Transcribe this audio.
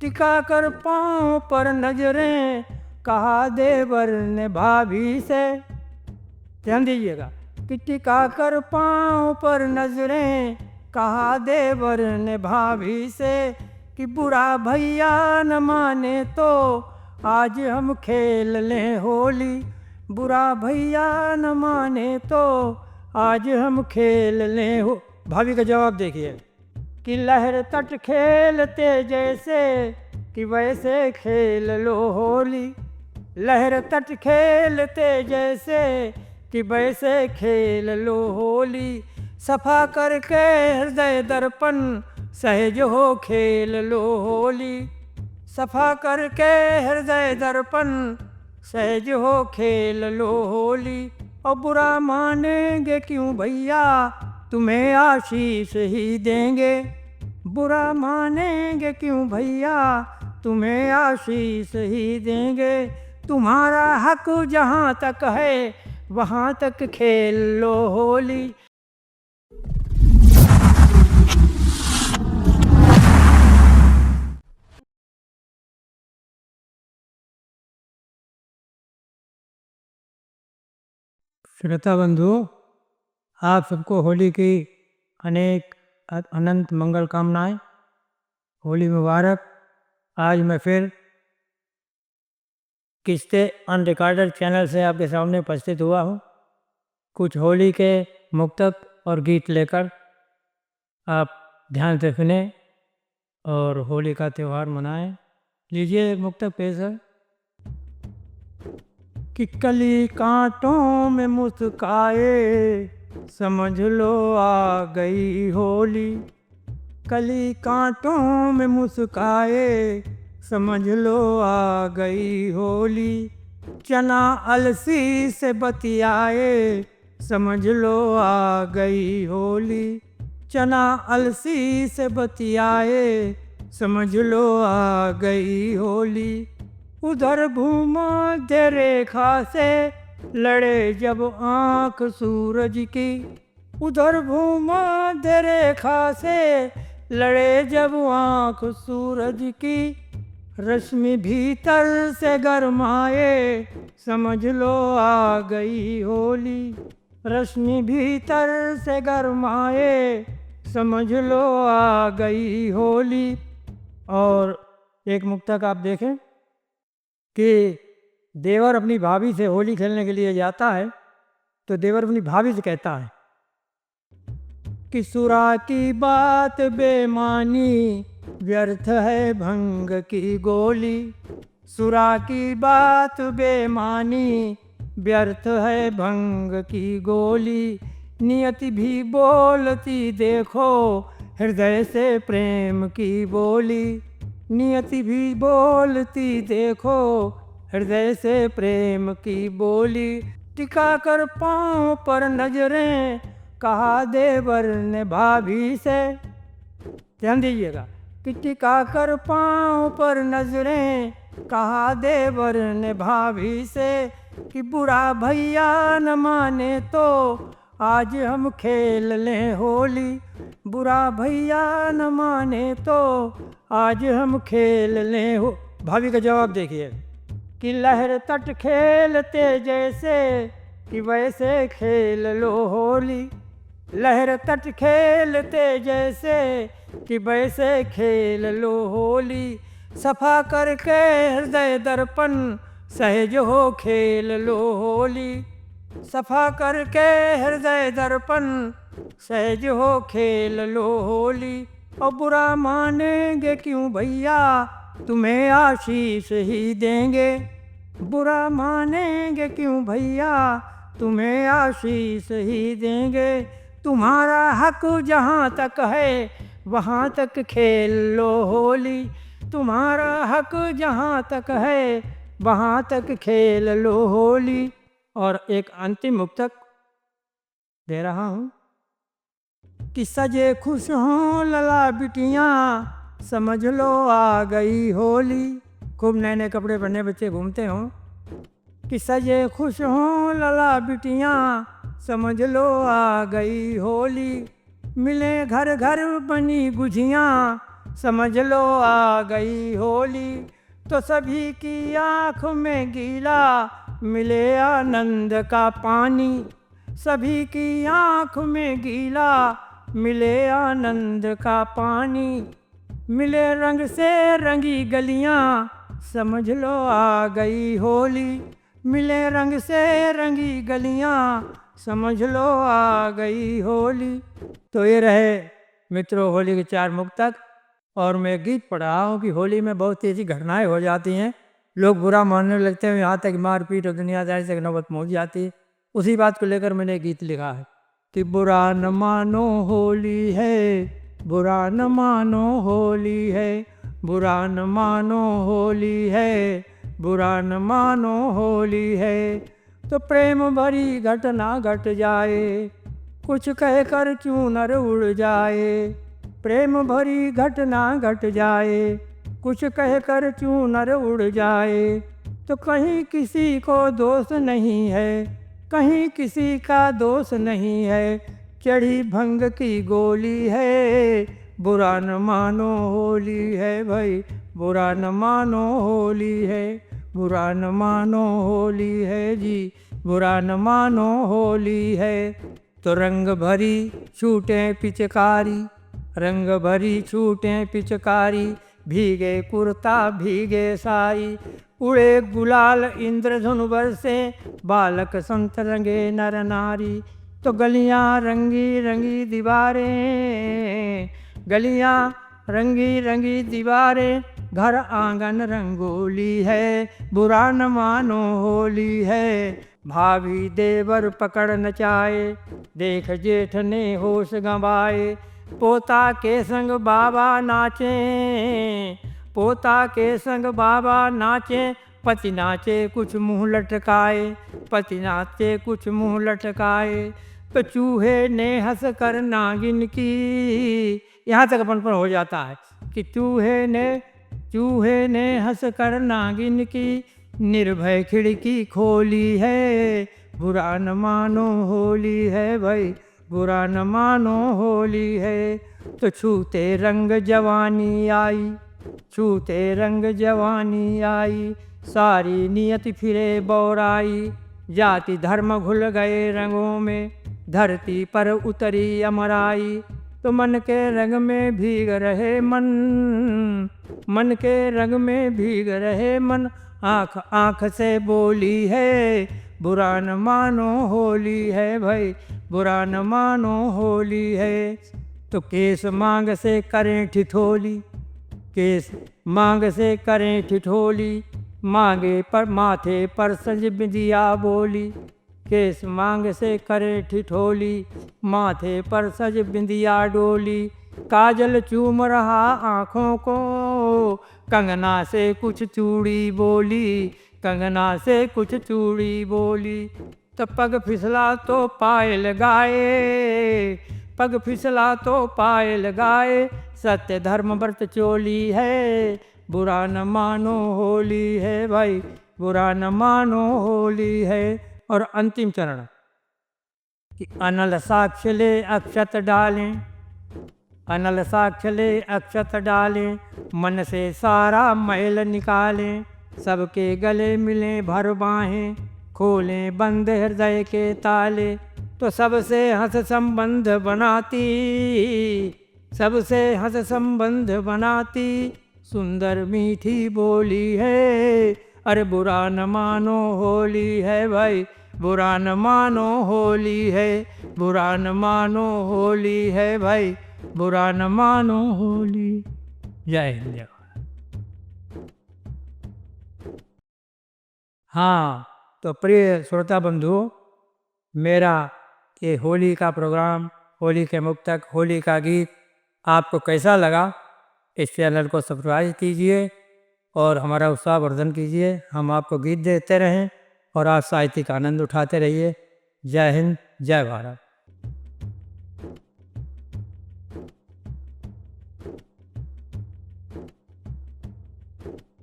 टिका कर पाँव पर नजरें, कहा देवर ने भाभी से। ध्यान दीजिएगा कि टिका कर पाँव पर नजरें, कहा देवर ने भाभी से कि बुरा भैया न माने तो आज हम खेल लें होली। बुरा भैया न माने तो आज हम खेल लें हो। भाभी का जवाब देखिए कि लहर तट खेलते जैसे कि वैसे खेल लो होली। लहर तट खेलते जैसे कि वैसे खेल लो होली। सफा करके हृदय दर्पण सहज हो खेल लो होली। सफा करके हृदय दर्पण सहज हो खेल लो होली। और बुरा मानेंगे क्यों भैया, तुम्हें आशीष ही देंगे। बुरा मानेंगे क्यों भैया, तुम्हें आशीष ही देंगे। तुम्हारा हक जहाँ तक है वहाँ तक खेल लो होली। श्रोता बंधुओं, आप सबको होली की अनेक अनंत मंगल कामनाएं। होली मुबारक। आज मैं फिर किस्ते अनरिकॉर्डेड चैनल से आपके सामने उपस्थित हुआ हूँ, कुछ होली के मुक्तक और गीत लेकर। आप ध्यान से सुने और होली का त्यौहार मनाएं। लीजिए एक मुक्तक पेश है कि कली कांटों में मुस्काए, समझ लो आ गई होली। कली कांटों में मुस्काए, समझ लो आ गई होली। चना अलसी से बतियाए, समझ लो आ गई होली। चना अलसी से बतियाए, समझ लो आ गई होली। उधर भूमध्य रेखा से लड़े जब आँख सूरज की। उधर भूमध्य रेखा से लड़े जब आँख सूरज की। रश्मि भीतर से गरमाए, समझ लो आ गई होली। रश्मि भीतर से गरमाए, समझ लो आ गई होली। और एक मुक्तक आप देखें कि देवर अपनी भाभी से होली खेलने के लिए जाता है तो देवर अपनी भाभी से कहता है कि सुरा की बात बेमानी, व्यर्थ है भंग की गोली। सुरा की बात बेमानी, व्यर्थ है भंग की गोली। नियति भी बोलती देखो, हृदय से प्रेम की बोली। नियति भी बोलती देखो, हृदय से प्रेम की बोली। टिका कर पाँव पर नजरें, कहा देवर ने भाभी से। ध्यान दीजिएगा कि टिका कर पाँव पर नजरें, कहा देवर ने भाभी से कि बुरा भैया न माने तो आज हम खेल लें होली। बुरा भैया न माने तो आज हम खेल लें हो। भाभी का जवाब देखिए कि लहर तट खेलते जैसे कि वैसे खेल लो होली। लहर तट खेलते जैसे कि वैसे खेल लो होली। सफा करके हृदय दर्पण सहज हो खेल लो होली। सफा करके हृदय दर्पण सहज हो खेल लो होली। और बुरा मानेंगे क्यों भैया, तुम्हें आशीष ही देंगे। बुरा मानेंगे क्यों भैया, तुम्हें आशीष ही देंगे। तुम्हारा हक जहाँ तक है वहाँ तक खेल लो होली। तुम्हारा हक जहाँ तक है वहाँ तक खेल लो होली। और एक अंतिम मुक्तक दे रहा हूँ कि सजे खुश हों लला बिटियाँ, समझ लो आ गई होली। खूब नए नए कपड़े पहने बच्चे घूमते हों कि सजे खुश हों लला बिटियाँ, समझ लो आ गई होली। मिले घर घर बनी गुझियाँ, समझ लो आ गई होली। तो सभी की आँख में गीला मिले आनंद का पानी, सभी की आँख में गीला मिले आनंद का पानी। मिले रंग से रंगी गलियाँ, समझ लो आ गई होली। मिले रंग से रंगी गलियाँ, समझ लो आ गई होली। तो ये रहे मित्रों होली के 4 मुक्तक। और मैं गीत पढ़ रहा हूँ कि होली में बहुत ऐसी घटनाएं हो जाती हैं, लोग बुरा मानने लगते हैं, यहाँ तक मारपीट और दुनियादारी से नौबत पहुँच जाती है। उसी बात को लेकर मैंने गीत लिखा है कि बुरा न मानो होली है, बुरा न मानो होली है, बुरा न मानो होली है, बुरा न मानो होली है। तो प्रेम भरी घटना घट जाए, कुछ कहकर क्यों नर उड़ जाए। प्रेम भरी घटना घट जाए, कुछ कहकर क्यों नर उड़ जाए। तो कहीं किसी को दोष नहीं है, कहीं किसी का दोष नहीं है, चढ़ी भंग की गोली है। बुरा न मानो होली है भाई, बुरा न मानो होली है, बुरा न मानो होली है जी, बुरा न मानो होली है। तो रंग भरी छूटे पिचकारी, रंग भरी छूटे पिचकारी, भीगे कुर्ता भीगे साई। उड़े गुलाल इंद्रधनु बरसे, बालक संत रंगे नर नारी। तो गलियां रंगी रंगी दीवारें, गलियां रंगी रंगी दीवारें, घर आंगन रंगोली है। बुरा न मानो होली है, भाभी देवर पकड़ नचाए, देख जेठ ने होश गंवाए। पोता के संग बाबा नाचे, पोता के संग बाबा नाचे, पति नाचे कुछ मुंह लटकाए, पति नाचे कुछ मुंह लटकाए। तो चूहे ने हंस कर नागिन की, यहाँ तक अपन पर हो जाता है कि चूहे ने हंस कर नागिन की, निर्भय खिड़की खोली है। बुरा न मानो होली है भाई, बुरा न मानो होली है। तो छूते रंग जवानी आई, छूते रंग जवानी आई, सारी नियति फिरे बौराई। जाति धर्म घुल गए रंगों में, धरती पर उतरी अमराई। तो मन के रंग में भीग रहे मन, मन के रंग में भीग रहे मन, आँख आँख से बोली है। बुरा न मानो होली है भाई, बुरा न मानो होली है। तो केस मांग से करें ठिठोली, केस मांग से करें ठिठोली, मांगे पर माथे पर सज बिंदिया बोली। केस मांग से करें ठिठोली, माथे पर सज बिंदिया डोली। काजल चूम रहा आँखों को, कंगना से कुछ चूड़ी बोली, कंगना से कुछ चूड़ी बोली। तो पग फिसला तो पायल गाए, पग फिसला तो पायल गाए, सत्य धर्म व्रत चोली है। बुरा न मानो होली है भाई, बुरा न मानो होली है। और अंतिम चरण कि अनल साक्ष ले अक्षत डालें, अनल साक्ष ले अक्षत डालें, मन से सारा मैल निकालें। सबके गले मिलें भर बाहें, खोलें बंद हृदय के ताले। तो सबसे हंस संबंध बनाती, सबसे हंस संबंध बनाती, सुंदर मीठी बोली है। अरे बुरा न मानो होली है भाई, बुरा न मानो होली है, बुरा न मानो होली है भाई, बुरा न मानो होली। जय हिंद जय भारत। हाँ, तो प्रिय श्रोता बंधुओं, मेरा ये होली का प्रोग्राम, होली के मुक्तक, होली का गीत आपको कैसा लगा? इस चैनल को सब्सक्राइब कीजिए और हमारा उत्साह वर्धन कीजिए। हम आपको गीत देते रहें और आप साहित्यिक आनंद उठाते रहिए। जय हिंद जय भारत।